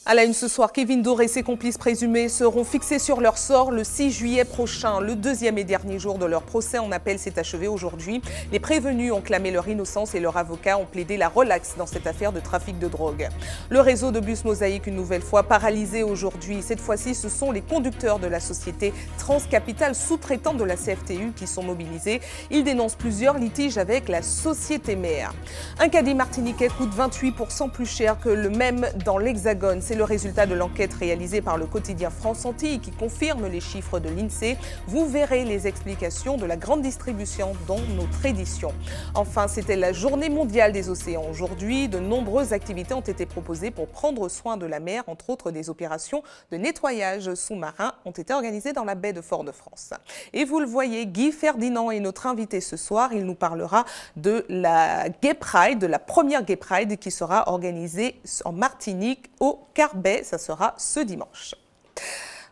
À la une ce soir, Kevin Dour et ses complices présumés seront fixés sur leur sort le 6 juillet prochain. Le deuxième et dernier jour de leur procès en appel s'est achevé aujourd'hui. Les prévenus ont clamé leur innocence et leurs avocats ont plaidé la relaxe dans cette affaire de trafic de drogue. Le réseau de bus Mosaïque, une nouvelle fois paralysé aujourd'hui. Cette fois-ci, ce sont les conducteurs de la société Transcapital, sous-traitante de la CFTU, qui sont mobilisés. Ils dénoncent plusieurs litiges avec la société mère. Un caddie martiniquais coûte 28% plus cher que le même dans l'Hexagone. C'est le résultat de l'enquête réalisée par le quotidien France Antilles qui confirme les chiffres de l'INSEE. Vous verrez les explications de la grande distribution dans notre édition. Enfin, c'était la journée mondiale des océans. Aujourd'hui, de nombreuses activités ont été proposées pour prendre soin de la mer. Entre autres, des opérations de nettoyage sous-marin ont été organisées dans la baie de Fort-de-France. Et vous le voyez, Guy Ferdinand est notre invité ce soir. Il nous parlera de la Gay Pride, de la première Gay Pride qui sera organisée en Martinique au Carbet. Ça sera ce dimanche.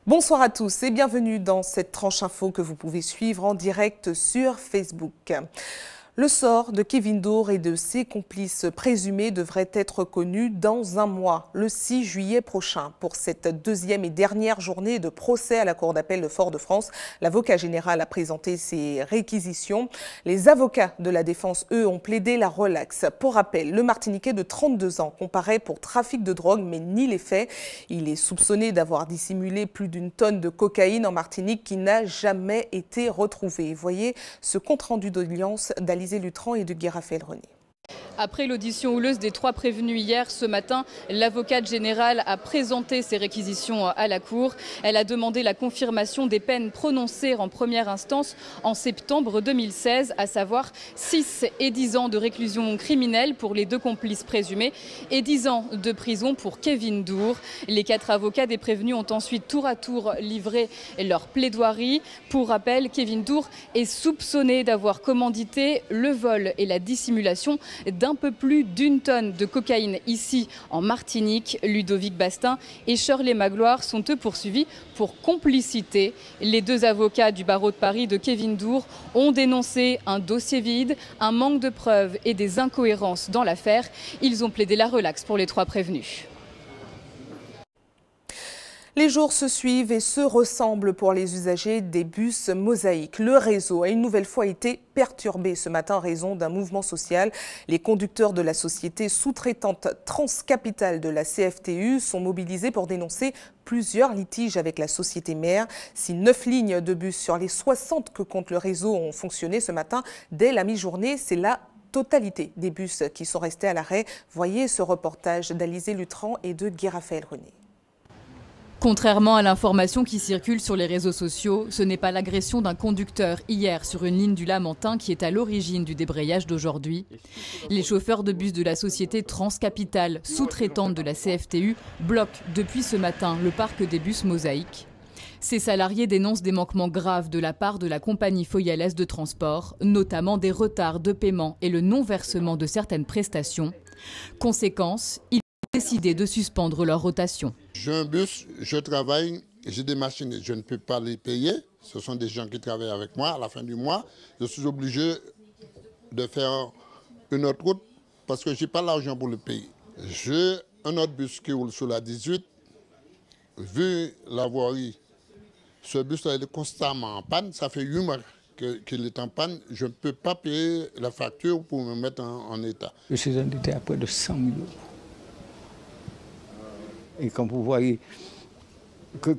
Bonsoir à tous et bienvenue dans cette tranche info que vous pouvez suivre en direct sur Facebook. Le sort de Kevin Dour et de ses complices présumés devrait être connu dans un mois, le 6 juillet prochain. Pour cette deuxième et dernière journée de procès à la Cour d'appel de Fort-de-France, l'avocat général a présenté ses réquisitions. Les avocats de la défense, eux, ont plaidé la relaxe. Pour rappel, le Martiniquais de 32 ans comparaît pour trafic de drogue, mais nie les faits. Il est soupçonné d'avoir dissimulé plus d'une tonne de cocaïne en Martinique qui n'a jamais été retrouvée. Voyez ce compte-rendu d'audience d'Alizé Lutran et de Guy Raphaël-René. Après l'audition houleuse des 3 prévenus hier, ce matin, l'avocate générale a présenté ses réquisitions à la Cour. Elle a demandé la confirmation des peines prononcées en première instance en septembre 2016, à savoir 6 et 10 ans de réclusion criminelle pour les 2 complices présumés et 10 ans de prison pour Kevin Dour. Les 4 avocats des prévenus ont ensuite tour à tour livré leur plaidoirie. Pour rappel, Kevin Dour est soupçonné d'avoir commandité le vol et la dissimulation d'un peu plus d'1 tonne de cocaïne ici en Martinique. Ludovic Bastin et Shirley Magloire sont eux poursuivis pour complicité. Les 2 avocats du barreau de Paris de Kevin Dour ont dénoncé un dossier vide, un manque de preuves et des incohérences dans l'affaire. Ils ont plaidé la relaxe pour les 3 prévenus. Les jours se suivent et se ressemblent pour les usagers des bus Mosaïque. Le réseau a une nouvelle fois été perturbé ce matin en raison d'un mouvement social. Les conducteurs de la société sous-traitante Transcapital de la CFTU sont mobilisés pour dénoncer plusieurs litiges avec la société mère. Si 9 lignes de bus sur les 60 que compte le réseau ont fonctionné ce matin, dès la mi-journée, c'est la totalité des bus qui sont restés à l'arrêt. Voyez ce reportage d'Alizé Lutran et de Guy Raphaël-René. Contrairement à l'information qui circule sur les réseaux sociaux, ce n'est pas l'agression d'un conducteur hier sur une ligne du Lamentin qui est à l'origine du débrayage d'aujourd'hui. Les chauffeurs de bus de la société Transcapital, sous-traitante de la CFTU, bloquent depuis ce matin le parc des bus Mosaïque. Ces salariés dénoncent des manquements graves de la part de la compagnie foyalaise de transport, notamment des retards de paiement et le non-versement de certaines prestations. Conséquence, ils ont décidé de suspendre leur rotation. J'ai un bus, je travaille, j'ai des machines, je ne peux pas les payer. Ce sont des gens qui travaillent avec moi. À la fin du mois, je suis obligé de faire une autre route parce que je n'ai pas l'argent pour le payer. J'ai un autre bus qui roule sur la 18. Vu la voirie, ce bus-là est constamment en panne. Ça fait 8 mois qu'il est en panne. Je ne peux pas payer la facture pour me mettre en état. Je suis endetté à près de 100 000 euros. Et quand vous voyez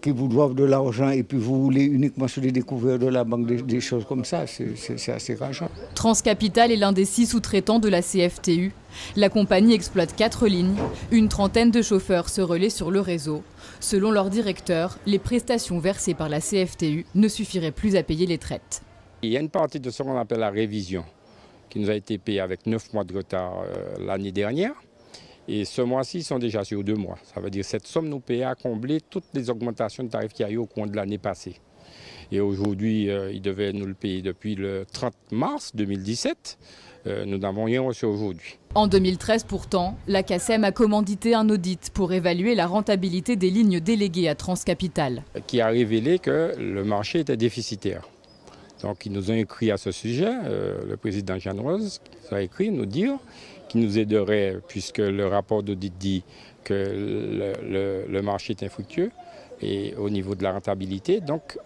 qu'ils vous doivent de l'argent et puis vous voulez uniquement se les découvrir de la banque, des choses comme ça, c'est assez rageant. Transcapital est l'un des 6 sous-traitants de la CFTU. La compagnie exploite 4 lignes. Une trentaine de chauffeurs se relaient sur le réseau. Selon leur directeur, les prestations versées par la CFTU ne suffiraient plus à payer les traites. Il y a une partie de ce qu'on appelle la révision qui nous a été payée avec 9 mois de retard l'année dernière. Et ce mois-ci, ils sont déjà sur 2 mois. Ça veut dire que cette somme nous paye à combler toutes les augmentations de tarifs qu'il y a eu au cours de l'année passée. Et aujourd'hui, ils devaient nous le payer depuis le 30 mars 2017. Nous n'avons rien reçu aujourd'hui. En 2013, pourtant, la CACEM a commandité un audit pour évaluer la rentabilité des lignes déléguées à Transcapital. Qui a révélé que le marché était déficitaire. Donc ils nous ont écrit à ce sujet, le président Jeanne Rose a écrit nous dire qu'il nous aiderait, puisque le rapport d'audit dit le marché est infructueux et au niveau de la rentabilité, donc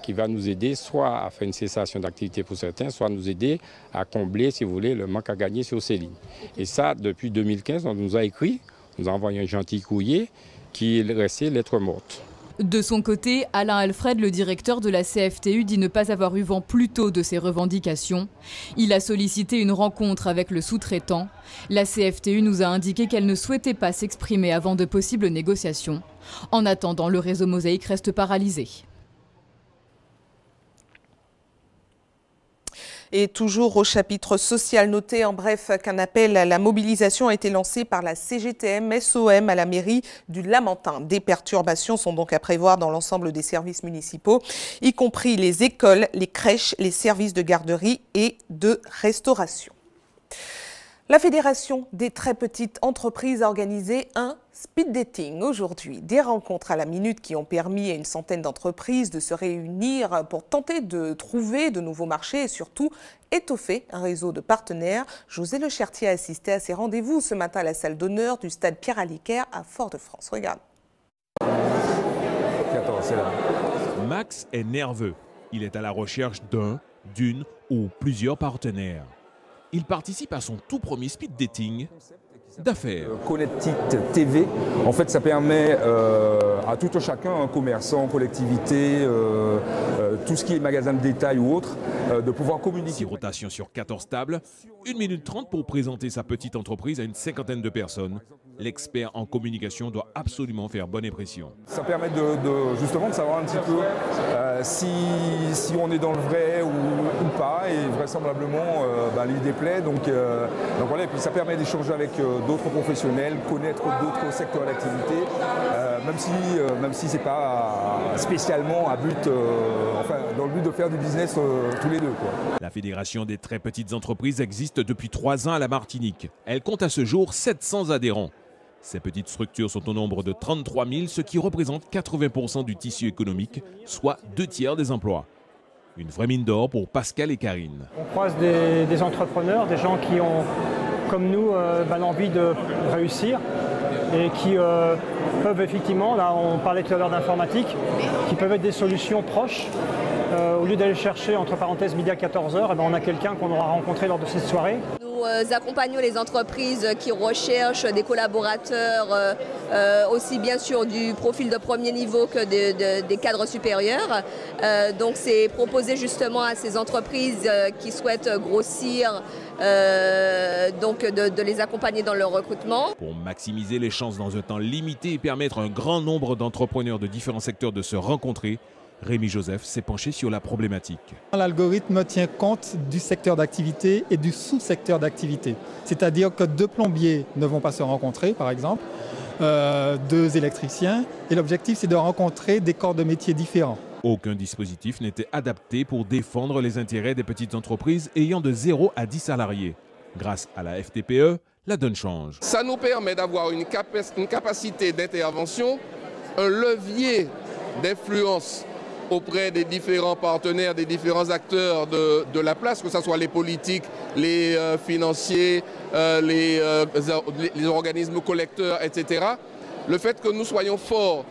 qui va nous aider soit à faire une cessation d'activité pour certains, soit nous aider à combler, si vous voulez, le manque à gagner sur ces lignes. Et ça, depuis 2015, on nous a écrit, on nous a envoyé un gentil courrier qui est resté lettre morte. De son côté, Alain Alfred, le directeur de la CFTU, dit ne pas avoir eu vent plus tôt de ces revendications. Il a sollicité une rencontre avec le sous-traitant. La CFTU nous a indiqué qu'elle ne souhaitait pas s'exprimer avant de possibles négociations. En attendant, le réseau Mosaïque reste paralysé. Et toujours au chapitre social, notez en bref qu'un appel à la mobilisation a été lancé par la CGTM-SOM à la mairie du Lamentin. Des perturbations sont donc à prévoir dans l'ensemble des services municipaux, y compris les écoles, les crèches, les services de garderie et de restauration. La Fédération des très petites entreprises a organisé un speed dating aujourd'hui. Des rencontres à la minute qui ont permis à une centaine d'entreprises de se réunir pour tenter de trouver de nouveaux marchés et surtout étoffer un réseau de partenaires. José Lechertier a assisté à ces rendez-vous ce matin à la salle d'honneur du stade Pierre-Aliquer à Fort-de-France. Regarde. Max est nerveux. Il est à la recherche d'une ou plusieurs partenaires. Il participe à son tout premier speed dating d'affaires. Connectit TV, en fait, ça permet à tout un chacun, un commerçant, collectivité, tout ce qui est magasin de détail ou autre, de pouvoir communiquer. 6 rotations sur 14 tables, 1 minute 30 pour présenter sa petite entreprise à une cinquantaine de personnes. L'expert en communication doit absolument faire bonne impression. Ça permet justement de savoir un petit peu si on est dans le vrai ou pas, et vraisemblablement l'idée plaît. Donc voilà, et puis ça permet d'échanger avec d'autres professionnels, connaître d'autres secteurs d'activité, même si c'est pas spécialement à but, dans le but de faire du business tous les deux, quoi. La Fédération des très petites entreprises existe depuis 3 ans à la Martinique. Elle compte à ce jour 700 adhérents. Ces petites structures sont au nombre de 33 000, ce qui représente 80% du tissu économique, soit 2/3 des emplois. Une vraie mine d'or pour Pascal et Karine. On croise des entrepreneurs, des gens qui ont, comme nous, l'envie de réussir et qui peuvent effectivement, là on parlait tout à l'heure d'informatique, qui peuvent être des solutions proches. Au lieu d'aller chercher, entre parenthèses, midi à 14h, on a quelqu'un qu'on aura rencontré lors de cette soirée. Nous accompagnons les entreprises qui recherchent des collaborateurs, aussi bien sûr du profil de premier niveau que des cadres supérieurs. Donc c'est proposer justement à ces entreprises qui souhaitent grossir, donc de les accompagner dans leur recrutement. Pour maximiser les chances dans un temps limité et permettre à un grand nombre d'entrepreneurs de différents secteurs de se rencontrer, Rémi Joseph s'est penché sur la problématique. L'algorithme tient compte du secteur d'activité et du sous-secteur d'activité. C'est-à-dire que 2 plombiers ne vont pas se rencontrer, par exemple, 2 électriciens. Et l'objectif, c'est de rencontrer des corps de métiers différents. Aucun dispositif n'était adapté pour défendre les intérêts des petites entreprises ayant de 0 à 10 salariés. Grâce à la FTPE, la donne change. Ça nous permet d'avoir une capacité d'intervention, un levier d'influence auprès des différents partenaires, des différents acteurs de la place, que ce soit les politiques, les financiers, les organismes collecteurs, etc. Le fait que nous soyons forts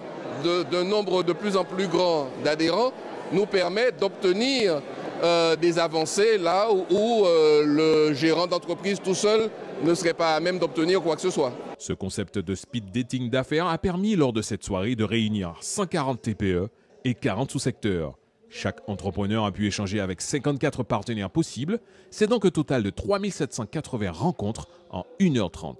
d'un nombre de plus en plus grand d'adhérents nous permet d'obtenir des avancées là où le gérant d'entreprise tout seul ne serait pas à même d'obtenir quoi que ce soit. Ce concept de speed dating d'affaires a permis lors de cette soirée de réunir 140 TPE et 40 sous-secteurs. Chaque entrepreneur a pu échanger avec 54 partenaires possibles. C'est donc un total de 3780 rencontres en 1h30.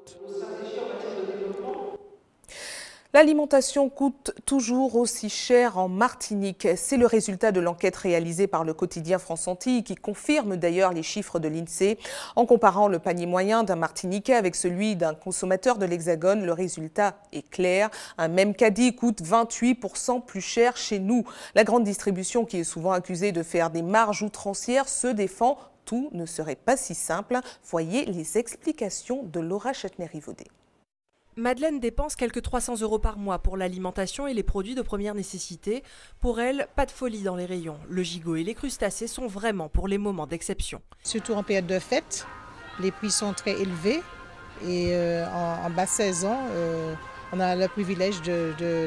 L'alimentation coûte toujours aussi cher en Martinique. C'est le résultat de l'enquête réalisée par le quotidien France Antilles qui confirme d'ailleurs les chiffres de l'INSEE. En comparant le panier moyen d'un Martiniquais avec celui d'un consommateur de l'Hexagone, le résultat est clair. Un même caddie coûte 28% plus cher chez nous. La grande distribution, qui est souvent accusée de faire des marges outrancières, se défend. Tout ne serait pas si simple. Voyez les explications de Laura Chetner-Rivaudet. Madeleine dépense quelques 300 € par mois pour l'alimentation et les produits de première nécessité. Pour elle, pas de folie dans les rayons. Le gigot et les crustacés sont vraiment pour les moments d'exception. Surtout en période de fête, les prix sont très élevés et en basse saison, on a le privilège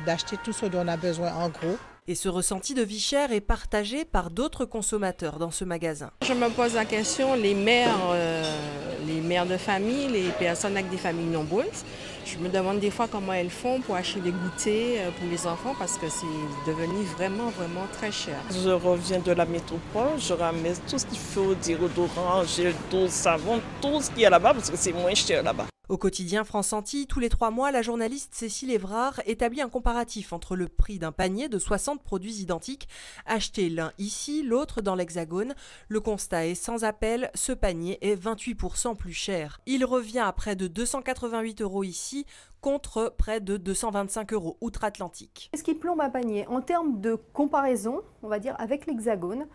d'acheter tout ce dont on a besoin en gros. Et ce ressenti de vie chère est partagé par d'autres consommateurs dans ce magasin. Je me pose la question, les mères de famille, les personnes avec des familles nombreuses, je me demande des fois comment elles font pour acheter des goûters pour les enfants parce que c'est devenu vraiment très cher. Je reviens de la métropole, je ramasse tout ce qu'il faut, déodorant, gel d'eau, savon, tout ce qu'il y a là-bas parce que c'est moins cher là-bas. Au quotidien France Antilles, tous les 3 mois, la journaliste Cécile Évrard établit un comparatif entre le prix d'un panier de 60 produits identiques, achetés l'un ici, l'autre dans l'Hexagone. Le constat est sans appel, ce panier est 28% plus cher. Il revient à près de 288 € ici, contre près de 225 € outre-Atlantique. Ce qui plombe un panier, en termes de comparaison, on va dire avec l'Hexagone,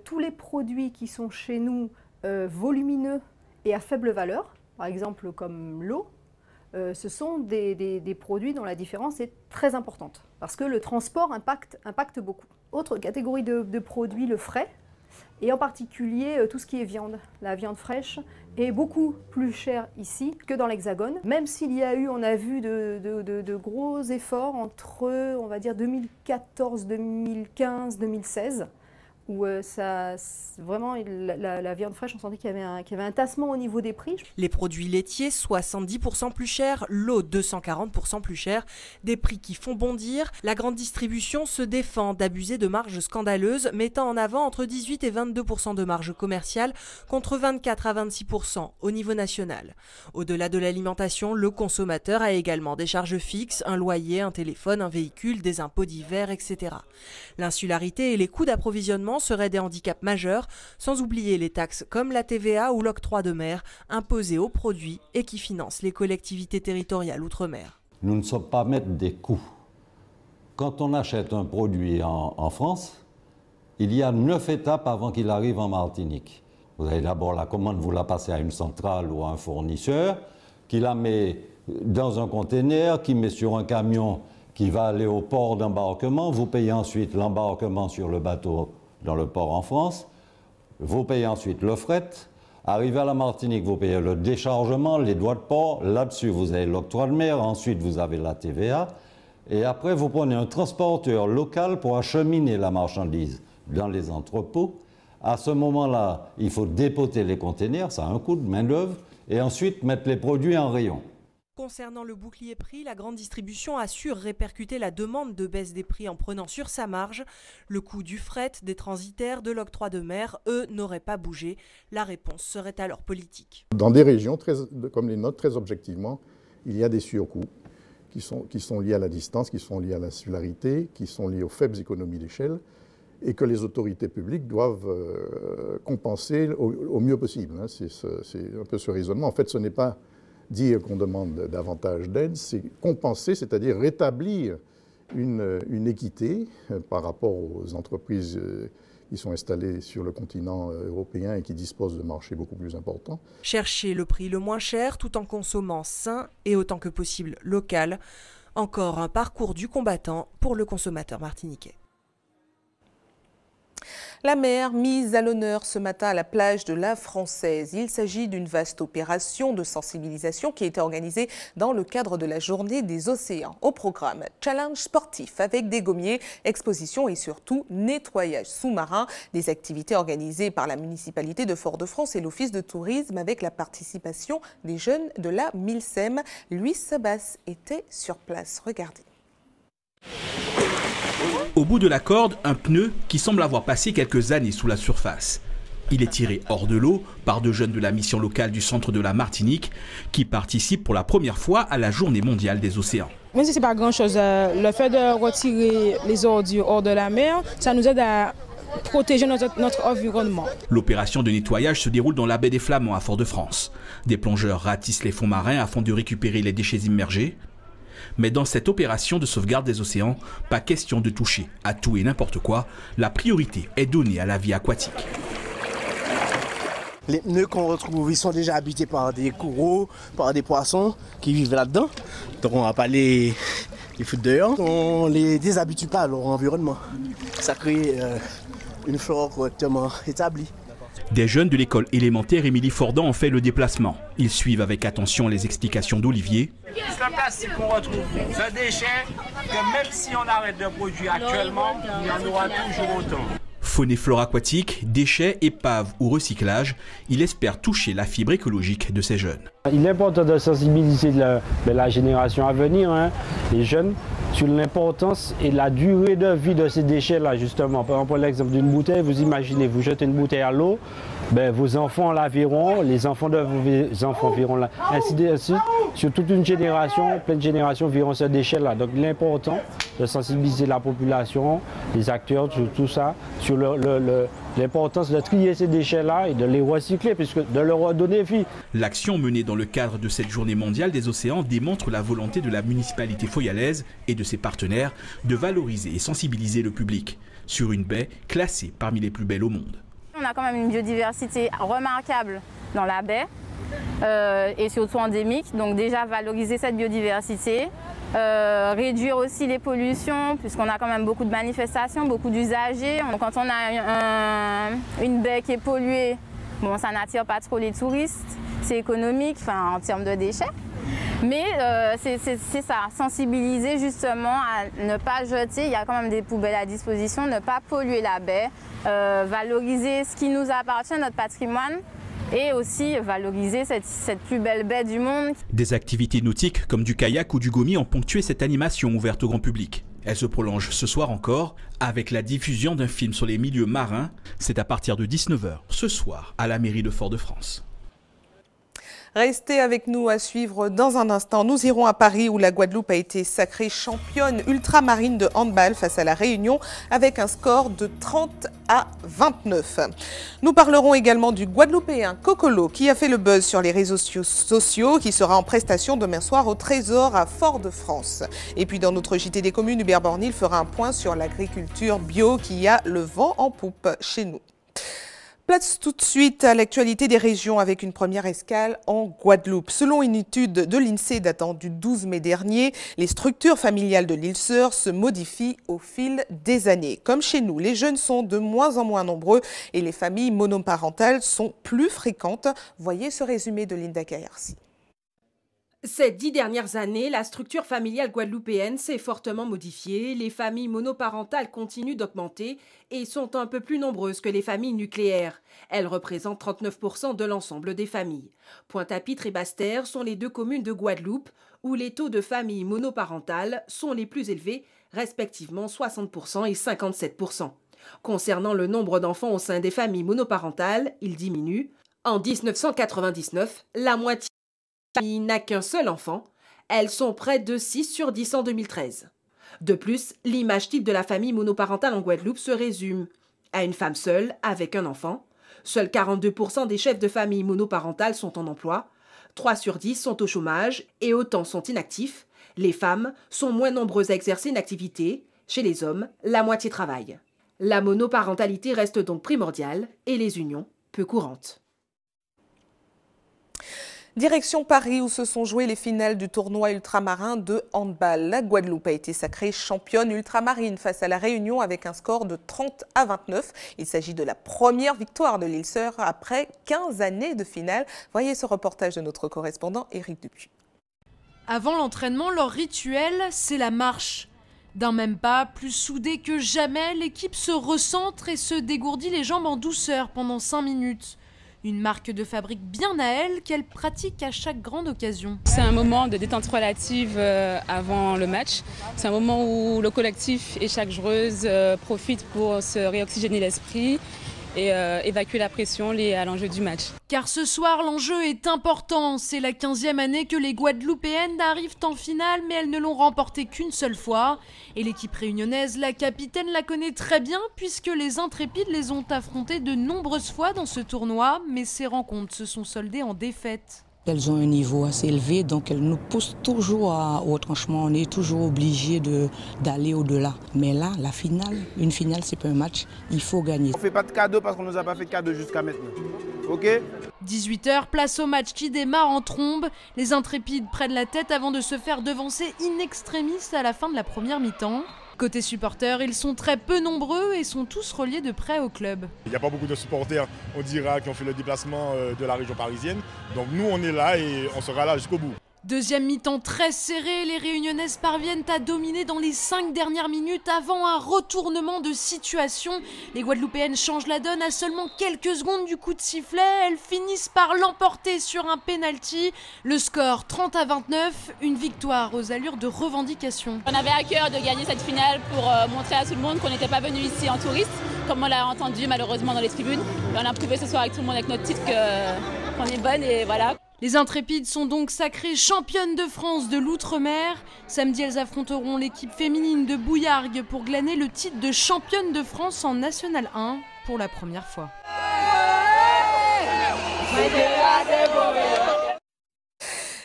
tous les produits qui sont chez nous volumineux et à faible valeur, par exemple comme l'eau, ce sont des produits dont la différence est très importante parce que le transport impacte beaucoup. Autre catégorie de produits, le frais, et en particulier tout ce qui est viande. La viande fraîche est beaucoup plus chère ici que dans l'Hexagone, même s'il y a eu, on a vu de gros efforts entre, on va dire, 2014, 2015, 2016, où vraiment la viande fraîche, on sentait qu'il y avait un tassement au niveau des prix. Les produits laitiers, 70% plus chers, l'eau 240% plus chère, des prix qui font bondir. La grande distribution se défend d'abuser de marges scandaleuses, mettant en avant entre 18 et 22% de marge commerciale contre 24 à 26% au niveau national. Au-delà de l'alimentation, le consommateur a également des charges fixes, un loyer, un téléphone, un véhicule, des impôts divers, etc. L'insularité et les coûts d'approvisionnement seraient des handicaps majeurs, sans oublier les taxes comme la TVA ou l'octroi de mer imposés aux produits et qui financent les collectivités territoriales outre-mer. Nous ne sommes pas maîtres des coûts. Quand on achète un produit en France, il y a 9 étapes avant qu'il arrive en Martinique. Vous avez d'abord la commande, vous la passez à une centrale ou à un fournisseur, qui la met dans un conteneur, qui met sur un camion qui va aller au port d'embarquement. Vous payez ensuite l'embarquement sur le bateau dans le port en France, vous payez ensuite le fret, arrivé à la Martinique, vous payez le déchargement, les droits de port, là-dessus vous avez l'octroi de mer, ensuite vous avez la TVA, et après vous prenez un transporteur local pour acheminer la marchandise dans les entrepôts. À ce moment-là, il faut dépoter les containers, ça a un coût de main-d'œuvre, et ensuite mettre les produits en rayon. Concernant le bouclier prix, la grande distribution assure répercuter la demande de baisse des prix en prenant sur sa marge. Le coût du fret, des transitaires, de l'octroi de mer, eux, n'auraient pas bougé. La réponse serait alors politique. Dans des régions comme les nôtres, très objectivement, il y a des surcoûts qui sont liés à la distance, qui sont liés à l'insularité, qui sont liés aux faibles économies d'échelle et que les autorités publiques doivent compenser au mieux possible. C'est un peu ce raisonnement. En fait, ce n'est pas dire qu'on demande davantage d'aide, c'est compenser, c'est-à-dire rétablir une équité par rapport aux entreprises qui sont installées sur le continent européen et qui disposent de marchés beaucoup plus importants. Chercher le prix le moins cher tout en consommant sain et autant que possible local. Encore un parcours du combattant pour le consommateur martiniquais. La mer mise à l'honneur ce matin à la plage de la Française. Il s'agit d'une vaste opération de sensibilisation qui a été organisée dans le cadre de la Journée des océans. Au programme, challenge sportif avec des gommiers, exposition et surtout nettoyage sous-marin. Des activités organisées par la municipalité de Fort-de-France et l'Office de tourisme avec la participation des jeunes de la MILSEM. Louis Sabas était sur place. Regardez. Au bout de la corde, un pneu qui semble avoir passé quelques années sous la surface. Il est tiré hors de l'eau par deux jeunes de la mission locale du centre de la Martinique qui participent pour la première fois à la Journée mondiale des océans. Même si ce n'est pas grand-chose, le fait de retirer les ordures hors de la mer, ça nous aide à protéger notre environnement. L'opération de nettoyage se déroule dans la baie des Flamands à Fort-de-France. Des plongeurs ratissent les fonds marins afin de récupérer les déchets immergés. Mais dans cette opération de sauvegarde des océans, pas question de toucher à tout et n'importe quoi. La priorité est donnée à la vie aquatique. Les pneus qu'on retrouve, ils sont déjà habités par des coraux, par des poissons qui vivent là-dedans. Donc on ne va pas les foutre dehors. On ne les déshabitue pas à leur environnement. Ça crée une flore correctement établie. Des jeunes de l'école élémentaire Émilie Fordan ont fait le déplacement. Ils suivent avec attention les explications d'Olivier. C'est le plastique qu'on retrouve, ce déchet, que même si on arrête de produire actuellement, il y en aura toujours autant. Faune et flore aquatique, déchets, épaves ou recyclage, il espère toucher la fibre écologique de ces jeunes. Il est important de sensibiliser la génération à venir, les jeunes, sur l'importance et la durée de vie de ces déchets-là, justement. Par exemple, l'exemple d'une bouteille, vous imaginez, vous jetez une bouteille à l'eau, vos enfants la verront, les enfants de vos enfants verront la, ainsi de suite. Sur toute une génération, plein de générations verront ce déchet-là. Donc l'important de sensibiliser la population, les acteurs, sur tout ça, sur l'importance de trier ces déchets-là et de les recycler, puisque de leur redonner vie. L'action menée dans le cadre de cette journée mondiale des océans démontre la volonté de la municipalité foyalaise et de ses partenaires de valoriser et sensibiliser le public sur une baie classée parmi les plus belles au monde. On a quand même une biodiversité remarquable dans la baie et surtout endémique, donc déjà valoriser cette biodiversité. Réduire aussi les pollutions, puisqu'on a quand même beaucoup de manifestations, beaucoup d'usagers. Quand on a une baie qui est polluée, bon, ça n'attire pas trop les touristes, c'est économique en termes de déchets. Mais c'est ça, sensibiliser justement à ne pas jeter, il y a quand même des poubelles à disposition, ne pas polluer la baie, valoriser ce qui nous appartient, notre patrimoine, et aussi valoriser cette plus belle baie du monde. Des activités nautiques comme du kayak ou du gomi ont ponctué cette animation ouverte au grand public. Elle se prolonge ce soir encore avec la diffusion d'un film sur les milieux marins. C'est à partir de 19 h ce soir à la mairie de Fort-de-France. Restez avec nous à suivre dans un instant. Nous irons à Paris où la Guadeloupe a été sacrée championne ultramarine de handball face à la Réunion avec un score de 30-29. Nous parlerons également du Guadeloupéen Cocolo qui a fait le buzz sur les réseaux sociaux, qui sera en prestation demain soir au Trésor à Fort-de-France. Et puis dans notre JT des communes, Hubert Bornil fera un point sur l'agriculture bio qui a le vent en poupe chez nous. Place tout de suite à l'actualité des régions avec une première escale en Guadeloupe. Selon une étude de l'INSEE datant du 12 mai dernier, les structures familiales de l'île Sœur se modifient au fil des années. Comme chez nous, les jeunes sont de moins en moins nombreux et les familles monoparentales sont plus fréquentes. Voyez ce résumé de Linda Kayarsi. Ces 10 dernières années, la structure familiale guadeloupéenne s'est fortement modifiée. Les familles monoparentales continuent d'augmenter et sont un peu plus nombreuses que les familles nucléaires. Elles représentent 39% de l'ensemble des familles. Pointe-à-Pitre et Basse-Terre sont les deux communes de Guadeloupe où les taux de familles monoparentales sont les plus élevés, respectivement 60% et 57%. Concernant le nombre d'enfants au sein des familles monoparentales, il diminue. En 1999, la moitié famille n'a qu'un seul enfant, elles sont près de 6 sur 10 en 2013. De plus, l'image type de la famille monoparentale en Guadeloupe se résume à une femme seule avec un enfant. Seuls 42% des chefs de famille monoparentales sont en emploi, 3 sur 10 sont au chômage et autant sont inactifs. Les femmes sont moins nombreuses à exercer une activité. Chez les hommes, la moitié travaille. La monoparentalité reste donc primordiale et les unions peu courantes. Direction Paris où se sont jouées les finales du tournoi ultramarin de handball. La Guadeloupe a été sacrée championne ultramarine face à la Réunion avec un score de 30-29. Il s'agit de la première victoire de l'île Sœur après 15 années de finale. Voyez ce reportage de notre correspondant Éric Dupuis. Avant l'entraînement, leur rituel, c'est la marche. D'un même pas, plus soudée que jamais, l'équipe se recentre et se dégourdit les jambes en douceur pendant 5 minutes. Une marque de fabrique bien à elle qu'elle pratique à chaque grande occasion. C'est un moment de détente relative avant le match. C'est un moment où le collectif et chaque joueuse profite pour se réoxygéner l'esprit et évacuer la pression liée à l'enjeu du match. Car ce soir, l'enjeu est important. C'est la 15e année que les Guadeloupéennes arrivent en finale, mais elles ne l'ont remporté qu'une seule fois. Et l'équipe réunionnaise, la capitaine, la connaît très bien, puisque les intrépides les ont affrontées de nombreuses fois dans ce tournoi, mais ces rencontres se sont soldées en défaite. Elles ont un niveau assez élevé, donc elles nous poussent toujours au tranchement. On est toujours obligé d'aller au-delà. Mais là, la finale, une finale, c'est pas un match, il faut gagner. On ne fait pas de cadeau parce qu'on ne nous a pas fait de cadeau jusqu'à maintenant. Ok ? 18 h, place au match qui démarre en trombe. Les intrépides prennent la tête avant de se faire devancer in extremis à la fin de la première mi-temps. Côté supporters, ils sont très peu nombreux et sont tous reliés de près au club. Il n'y a pas beaucoup de supporters, on dira, qui ont fait le déplacement de la région parisienne. Donc nous, on est là et on sera là jusqu'au bout. Deuxième mi-temps très serré, les Réunionnaises parviennent à dominer dans les 5 dernières minutes avant un retournement de situation. Les Guadeloupéennes changent la donne à seulement quelques secondes du coup de sifflet. Elles finissent par l'emporter sur un penalty. Le score 30-29, une victoire aux allures de revendication. On avait à cœur de gagner cette finale pour montrer à tout le monde qu'on n'était pas venu ici en touriste, comme on l'a entendu malheureusement dans les tribunes. Et on a prouvé ce soir avec tout le monde avec notre titre qu'on est bonne et voilà. Les Intrépides sont donc sacrées championnes de France de l'Outre-mer. Samedi, elles affronteront l'équipe féminine de Bouillargues pour glaner le titre de championne de France en National 1 pour la première fois.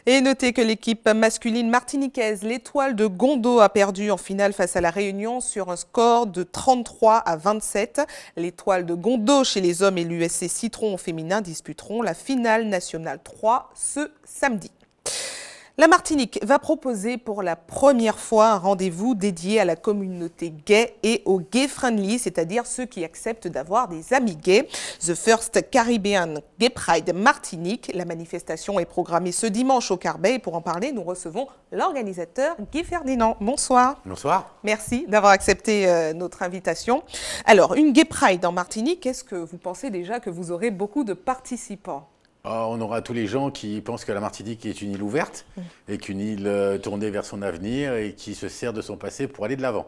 Et notez que l'équipe masculine martiniquaise, l'Étoile de Gondo, a perdu en finale face à la Réunion sur un score de 33-27. L'Étoile de Gondo chez les hommes et l'USC Citron au féminin disputeront la finale nationale 3 ce samedi. La Martinique va proposer pour la première fois un rendez-vous dédié à la communauté gay et aux gay friendly, c'est-à-dire ceux qui acceptent d'avoir des amis gays. The First Caribbean Gay Pride Martinique. La manifestation est programmée ce dimanche au Carbet et pour en parler, nous recevons l'organisateur Guy Ferdinand. Bonsoir. Bonsoir. Merci d'avoir accepté notre invitation. Alors, une Gay Pride en Martinique, est-ce que vous pensez déjà que vous aurez beaucoup de participants ? On aura tous les gens qui pensent que la Martinique est une île ouverte et qu'une île tournée vers son avenir et qui se sert de son passé pour aller de l'avant.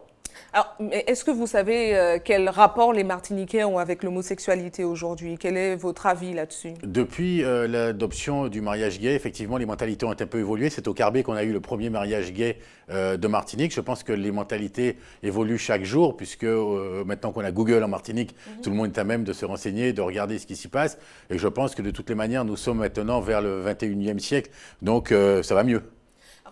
Alors, est-ce que vous savez quel rapport les Martiniquais ont avec l'homosexualité aujourd'hui? Quel est votre avis là-dessus? Depuis l'adoption du mariage gay, effectivement, les mentalités ont un peu évolué. C'est au Carbet qu'on a eu le premier mariage gay de Martinique. Je pense que les mentalités évoluent chaque jour, puisque maintenant qu'on a Google en Martinique, tout le monde est à même de se renseigner, de regarder ce qui s'y passe. Et je pense que de toutes les manières, nous sommes maintenant vers le 21e siècle, donc ça va mieux.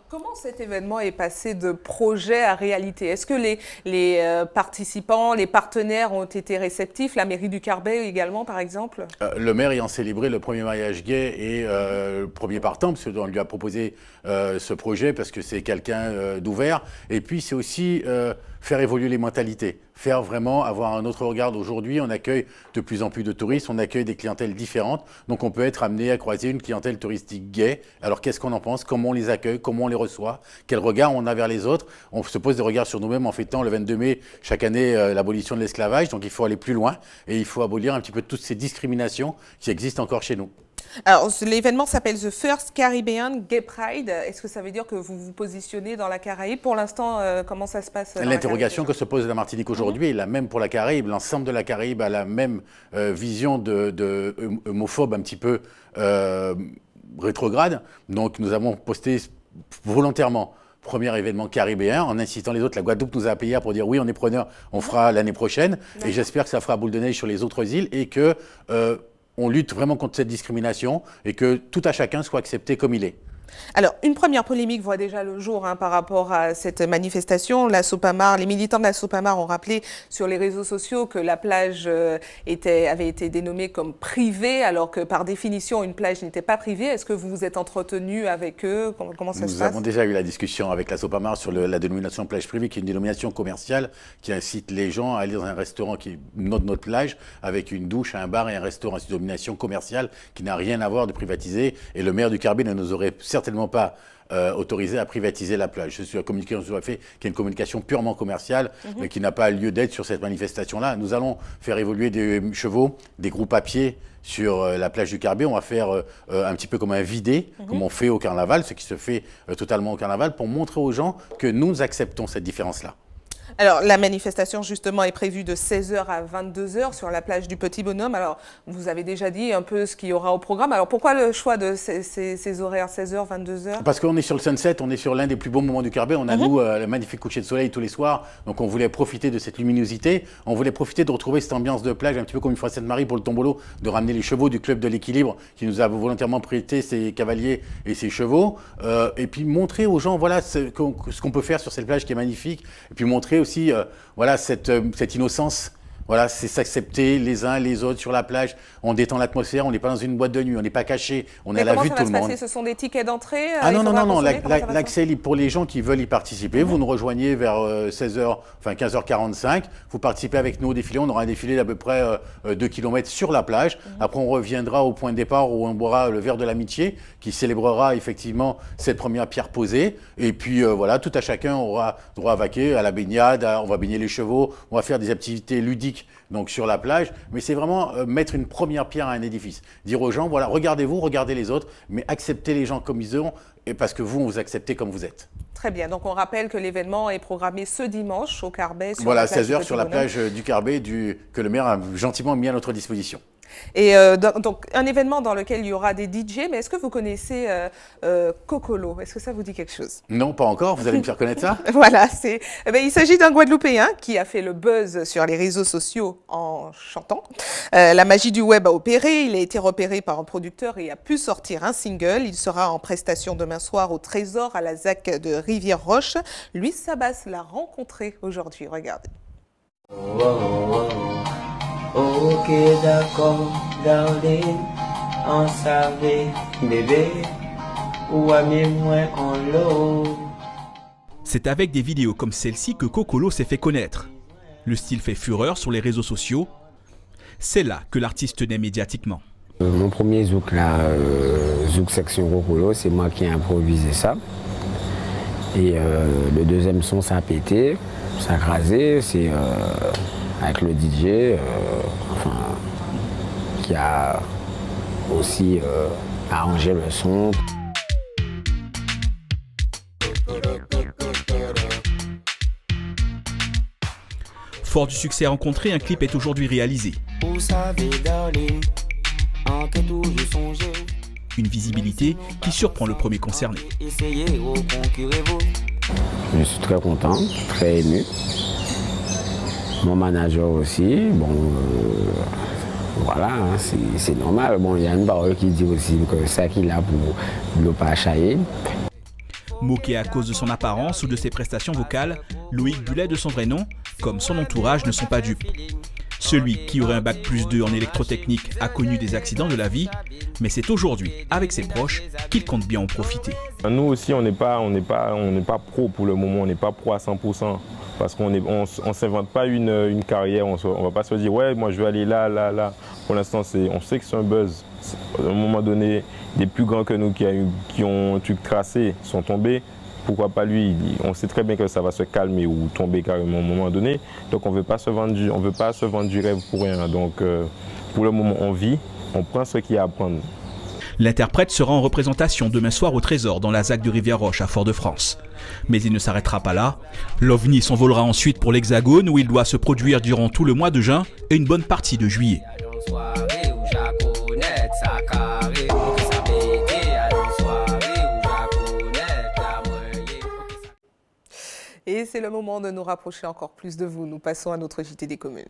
Comment cet événement est passé de projet à réalité? Est-ce que les participants, les partenaires ont été réceptifs? La mairie du Carbet également, par exemple? Le maire ayant célébré le premier mariage gay et le premier partant, parce qu'on lui a proposé ce projet parce que c'est quelqu'un d'ouvert. Et puis c'est aussi faire évoluer les mentalités, faire vraiment avoir un autre regard. Aujourd'hui, on accueille de plus en plus de touristes, on accueille des clientèles différentes, donc on peut être amené à croiser une clientèle touristique gay. Alors qu'est-ce qu'on en pense? Comment on les accueille? Comment on les reçoit? Quel regard on a vers les autres? On se pose des regards sur nous-mêmes en fêtant le 22 mai chaque année l'abolition de l'esclavage, donc il faut aller plus loin et il faut abolir un petit peu toutes ces discriminations qui existent encore chez nous. Alors, l'événement s'appelle The First Caribbean Gay Pride. Est-ce que ça veut dire que vous vous positionnez dans la Caraïbe? Pour l'instant, comment ça se passe? L'interrogation que se pose la Martinique aujourd'hui est la même pour la Caraïbe. L'ensemble de la Caraïbe a la même vision de homophobe un petit peu rétrograde. Donc, nous avons posté volontairement premier événement caribéen en incitant les autres. La Guadeloupe nous a appelé hier pour dire oui, on est preneur, on fera l'année prochaine. Et j'espère que ça fera boule de neige sur les autres îles et que on lutte vraiment contre cette discrimination et que tout à chacun soit accepté comme il est. Alors, une première polémique voit déjà le jour par rapport à cette manifestation. La Sopamar, les militants de la Sopamar ont rappelé sur les réseaux sociaux que la plage avait été dénommée comme privée, alors que par définition, une plage n'était pas privée. Est-ce que vous vous êtes entretenu avec eux? Comment ça se passe? Nous avons déjà eu la discussion avec la Sopamar sur la dénomination plage privée, qui est une dénomination commerciale qui incite les gens à aller dans un restaurant qui est notre plage, avec une douche, un bar et un restaurant. C'est une dénomination commerciale qui n'a rien à voir de privatisé. Et le maire du Carbet ne nous aurait certainement pas autorisé à privatiser la plage. Je suis la communication qui est une communication purement commerciale, mais qui n'a pas lieu d'être sur cette manifestation-là. Nous allons faire évoluer des chevaux, des groupes à pied sur la plage du Carbet. On va faire un petit peu comme un vidé, comme on fait au carnaval, ce qui se fait totalement au carnaval, pour montrer aux gens que nous acceptons cette différence-là. Alors, la manifestation, justement, est prévue de 16h à 22h sur la plage du Petit Bonhomme. Alors, vous avez déjà dit un peu ce qu'il y aura au programme. Alors, pourquoi le choix de ces horaires, 16h, 22h? Parce qu'on est sur le sunset, on est sur l'un des plus beaux moments du Carbet. On a, nous, le magnifique coucher de soleil tous les soirs. Donc, on voulait profiter de cette luminosité. On voulait profiter de retrouver cette ambiance de plage, un petit peu comme une fois Sainte-Marie pour le tombolo, de ramener les chevaux du Club de l'Équilibre, qui nous a volontairement prêté ses cavaliers et ses chevaux. Et puis, montrer aux gens, voilà, ce qu'on peut faire sur cette plage qui est magnifique. Et puis, montrer aussi, voilà, cette innocence Voilà, c'est s'accepter les uns les autres sur la plage. On détend l'atmosphère, on n'est pas dans une boîte de nuit, on n'est pas caché, on est à la vue de tout le monde. Ce sont des tickets d'entrée? Ah non, non, non, non. L'accès est libre pour les gens qui veulent y participer. Vous nous rejoignez vers 16h, enfin 15h45. Vous participez avec nous au défilé. On aura un défilé d'à peu près 2 km sur la plage. Après, on reviendra au point de départ où on boira le verre de l'amitié qui célébrera effectivement cette première pierre posée. Et puis voilà, tout à chacun aura droit à vaquer, à la baignade, on va baigner les chevaux, on va faire des activités ludiques donc sur la plage, mais c'est vraiment mettre une première pierre à un édifice. Dire aux gens, voilà, regardez-vous, regardez les autres, mais acceptez les gens comme ils sont, et parce que vous, on vous acceptez comme vous êtes. Très bien, donc on rappelle que l'événement est programmé ce dimanche au Carbet. Voilà, 16h sur la plage du Carbet, que le maire a gentiment mis à notre disposition. Et donc un événement dans lequel il y aura des DJ, mais est-ce que vous connaissez Cocolo? Est-ce que ça vous dit quelque chose? Non, pas encore, vous allez me faire connaître ça. Voilà, il s'agit d'un Guadeloupéen qui a fait le buzz sur les réseaux sociaux en chantant. La magie du web a opéré, il a été repéré par un producteur et a pu sortir un single. Il sera en prestation demain soir au Trésor à la ZAC de Rivière-Roche. Luis Sabas l'a rencontré aujourd'hui, regardez. Ok, d'accord, darling, on savait, bébé, ou ami moins en l'eau. C'est avec des vidéos comme celle-ci que Cocolo s'est fait connaître. Le style fait fureur sur les réseaux sociaux. C'est là que l'artiste naît médiatiquement. Mon premier zouk, là, zouk section Cocolo, c'est moi qui ai improvisé ça. Et le deuxième son, ça a pété, ça a crasé, c'est avec le DJ, qui a aussi arrangé le son. Fort du succès rencontré, un clip est aujourd'hui réalisé. Une visibilité qui surprend le premier concerné. Je suis très content, très ému. Mon manager aussi, bon, voilà, hein, c'est normal. Bon, il y a une parole qui dit aussi que ça qu'il a pour ne pas chailler. Moqué à cause de son apparence ou de ses prestations vocales, Loïc Bullet de son vrai nom, comme son entourage, ne sont pas dupes. Celui qui aurait un bac +2 en électrotechnique a connu des accidents de la vie, mais c'est aujourd'hui, avec ses proches, qu'il compte bien en profiter. Nous aussi, on n'est pas pro pour le moment, on n'est pas pro à 100%. Parce qu'on ne s'invente pas une carrière, on ne va pas se dire « ouais, moi je veux aller là, là, là ». Pour l'instant, on sait que c'est un buzz. À un moment donné, des plus grands que nous qui ont tout tracé sont tombés. Pourquoi pas lui? On sait très bien que ça va se calmer ou tomber carrément à un moment donné. Donc on ne veut pas se vendre du rêve pour rien. Donc pour le moment, on vit, on prend ce qu'il y a à prendre. L'interprète sera en représentation demain soir au Trésor dans la ZAC de Rivière-Roche à Fort-de-France. Mais il ne s'arrêtera pas là. L'OVNI s'envolera ensuite pour l'Hexagone où il doit se produire durant tout le mois de juin et une bonne partie de juillet. Et c'est le moment de nous rapprocher encore plus de vous. Nous passons à notre JT des communes.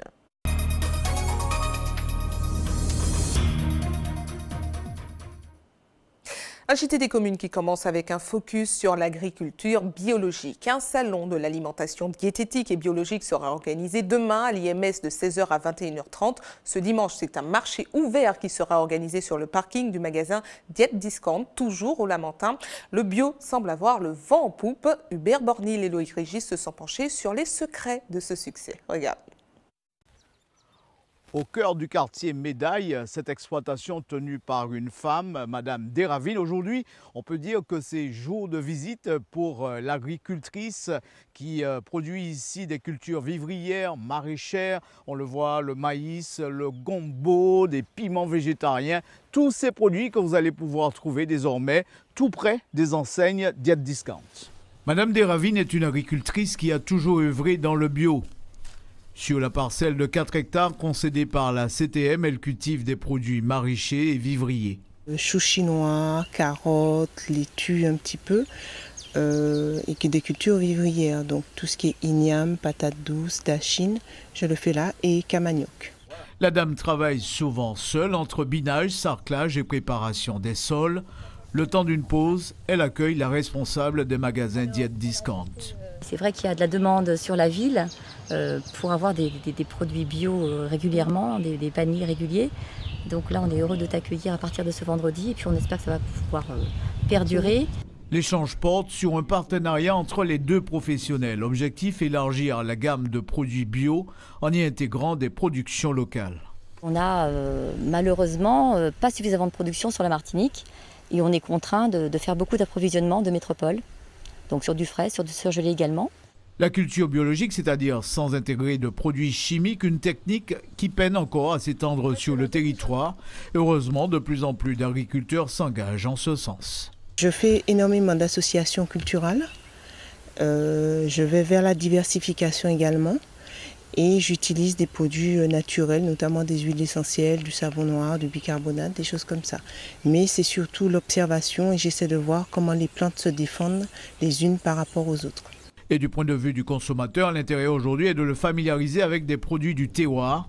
Un JT des communes qui commence avec un focus sur l'agriculture biologique. Un salon de l'alimentation diététique et biologique sera organisé demain à l'IMS de 16h à 21h30. Ce dimanche, c'est un marché ouvert qui sera organisé sur le parking du magasin Diète Discount, toujours au Lamentin. Le bio semble avoir le vent en poupe. Hubert Bornil et Loïc Régis se sont penchés sur les secrets de ce succès. Regarde. Au cœur du quartier Médaille, cette exploitation tenue par une femme, Madame Desravines. Aujourd'hui, on peut dire que c'est jour de visite pour l'agricultrice qui produit ici des cultures vivrières, maraîchères. On le voit, le maïs, le gombo, des piments végétariens. Tous ces produits que vous allez pouvoir trouver désormais tout près des enseignes Diète Discount. Madame Desravines est une agricultrice qui a toujours œuvré dans le bio. Sur la parcelle de 4 hectares concédée par la CTM, elle cultive des produits maraîchers et vivriers. Choux chinois, carottes, laitue un petit peu, et des cultures vivrières. Donc tout ce qui est igname, patates douces, dachine, je le fais là, et camanioc. La dame travaille souvent seule entre binage, sarclage et préparation des sols. Le temps d'une pause, elle accueille la responsable des magasins Diet Discount. C'est vrai qu'il y a de la demande sur la ville pour avoir des produits bio régulièrement, des paniers réguliers. Donc là, on est heureux de t'accueillir à partir de ce vendredi et puis on espère que ça va pouvoir perdurer. L'échange porte sur un partenariat entre les deux professionnels. Objectif, élargir la gamme de produits bio en y intégrant des productions locales. On n'a malheureusement pas suffisamment de production sur la Martinique et on est contraint de faire beaucoup d'approvisionnement de métropole. Donc sur du frais, sur du surgelé également. La culture biologique, c'est-à-dire sans intégrer de produits chimiques, une technique qui peine encore à s'étendre sur le territoire. Heureusement, de plus en plus d'agriculteurs s'engagent en ce sens. Je fais énormément d'associations culturelles. Je vais vers la diversification également. Et j'utilise des produits naturels, notamment des huiles essentielles, du savon noir, du bicarbonate, des choses comme ça. Mais c'est surtout l'observation et j'essaie de voir comment les plantes se défendent les unes par rapport aux autres. Et du point de vue du consommateur, l'intérêt aujourd'hui est de le familiariser avec des produits du terroir.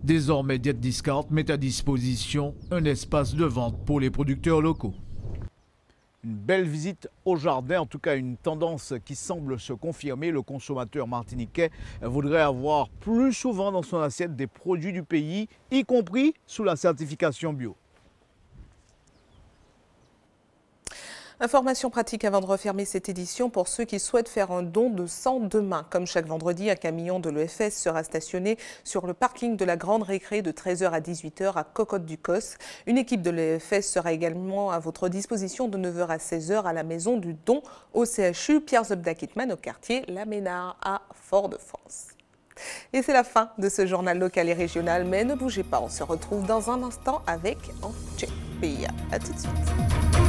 Désormais, Diet Discount met à disposition un espace de vente pour les producteurs locaux. Une belle visite au jardin, en tout cas une tendance qui semble se confirmer. Le consommateur martiniquais voudrait avoir plus souvent dans son assiette des produits du pays, y compris sous la certification bio. Information pratique avant de refermer cette édition pour ceux qui souhaitent faire un don de sang demain. Comme chaque vendredi, un camion de l'EFS sera stationné sur le parking de la Grande Récré de 13h à 18h à Cocotte-du-Cos. Une équipe de l'EFS sera également à votre disposition de 9h à 16h à la maison du don au CHU Pierre Zobda-Kitman au quartier La Ménard à Fort-de-France. Et c'est la fin de ce journal local et régional, mais ne bougez pas, on se retrouve dans un instant avec Antje Pia. À tout de suite.